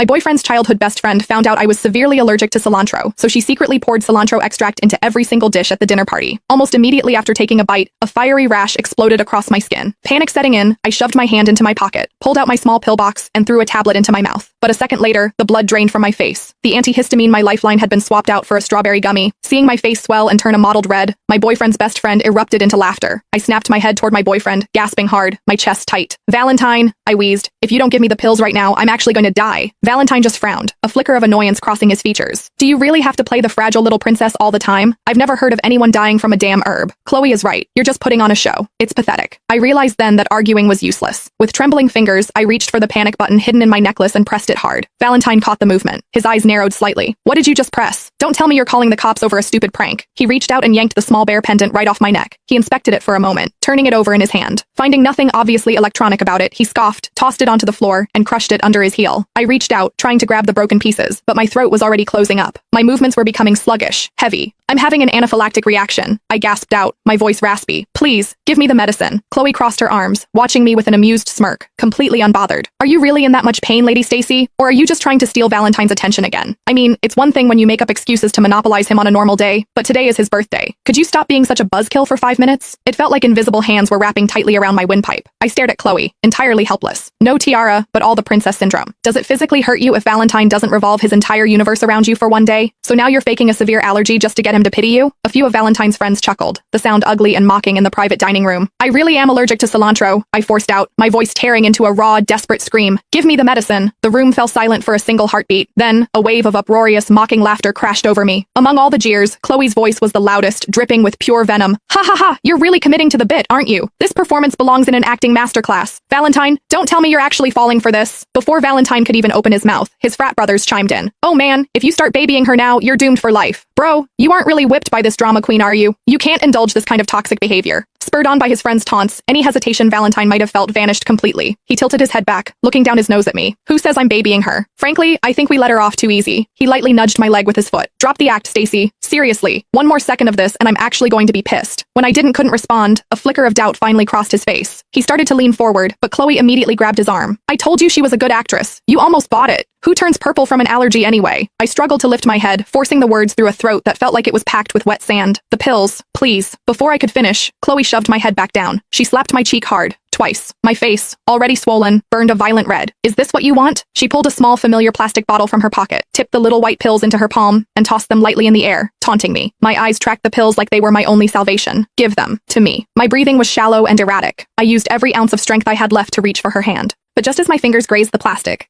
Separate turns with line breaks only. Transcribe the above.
My boyfriend's childhood best friend found out I was severely allergic to cilantro, so she secretly poured cilantro extract into every single dish at the dinner party. Almost immediately after taking a bite, a fiery rash exploded across my skin. Panic setting in, I shoved my hand into my pocket, pulled out my small pill box, and threw a tablet into my mouth. But a second later, the blood drained from my face. The antihistamine my lifeline had been swapped out for a strawberry gummy. Seeing my face swell and turn a mottled red, my boyfriend's best friend erupted into laughter. I snapped my head toward my boyfriend, gasping hard, my chest tight. "Valentine," I wheezed. "If you don't give me the pills right now, I'm actually going to die." Valentine just frowned, a flicker of annoyance crossing his features. "Do you really have to play the fragile little princess all the time? I've never heard of anyone dying from a damn herb." Chloe is right. You're just putting on a show. It's pathetic. I realized then that arguing was useless. With trembling fingers, I reached for the panic button hidden in my necklace and pressed it hard. Valentine caught the movement. His eyes narrowed slightly. "What did you just press? Don't tell me you're calling the cops over a stupid prank." He reached out and yanked the small bear pendant right off my neck. He inspected it for a moment, turning it over in his hand. Finding nothing obviously electronic about it, he scoffed, tossed it onto the floor, and crushed it under his heel. I reached out, trying to grab the broken pieces, but my throat was already closing up. My movements were becoming sluggish, heavy. "I'm having an anaphylactic reaction," I gasped out, my voice raspy. "Please, give me the medicine." Chloe crossed her arms, watching me with an amused smirk, completely unbothered. "Are you really in that much pain, Lady Stacy? Or are you just trying to steal Valentine's attention again? I mean, it's one thing when you make up excuses to monopolize him on a normal day, but today is his birthday. Could you stop being such a buzzkill for 5 minutes?" It felt like invisible hands were wrapping tightly around my windpipe. I stared at Chloe, entirely helpless. No tiara, but all the princess syndrome. Does it physically hurt you if Valentine doesn't revolve his entire universe around you for one day? So now you're faking a severe allergy just to get him to pity you? A few of Valentine's friends chuckled, the sound ugly and mocking in the private dining room. "I really am allergic to cilantro," I forced out, my voice tearing into a raw, desperate scream. "Give me the medicine." The room fell silent for a single heartbeat. Then, a wave of uproarious, mocking laughter crashed over me. Among all the jeers, Chloe's voice was the loudest, dripping with pure venom. "Ha ha ha, you're really committing to the bit, aren't you? This performance belongs in an acting masterclass. Valentine, don't tell me you're actually falling for this." Before Valentine could even open his mouth, his frat brothers chimed in. "Oh man, if you start babying her now, you're doomed for life. Bro, you aren't really whipped by this drama queen, are you? You can't indulge this kind of toxic behavior." Spurred on by his friend's taunts, any hesitation Valentine might have felt vanished completely. He tilted his head back, looking down his nose at me. "Who says I'm babying her? Frankly, I think we let her off too easy." He lightly nudged my leg with his foot. "Drop the act, Stacy. Seriously, one more second of this and I'm actually going to be pissed." When I couldn't respond, a flicker of doubt finally crossed his face. He started to lean forward, but Chloe immediately grabbed his arm. "I told you she was a good actress. You almost bought it. Who turns purple from an allergy anyway?" I struggled to lift my head, forcing the words through a throat that felt like it was packed with wet sand. "The pills, please." Before I could finish, Chloe shoved my head back down. She slapped my cheek hard. Twice. My face, already swollen, burned a violent red. "Is this what you want?" She pulled a small familiar plastic bottle from her pocket, tipped the little white pills into her palm, and tossed them lightly in the air, taunting me. My eyes tracked the pills like they were my only salvation. "Give them to me." My breathing was shallow and erratic. I used every ounce of strength I had left to reach for her hand. But just as my fingers grazed the plastic,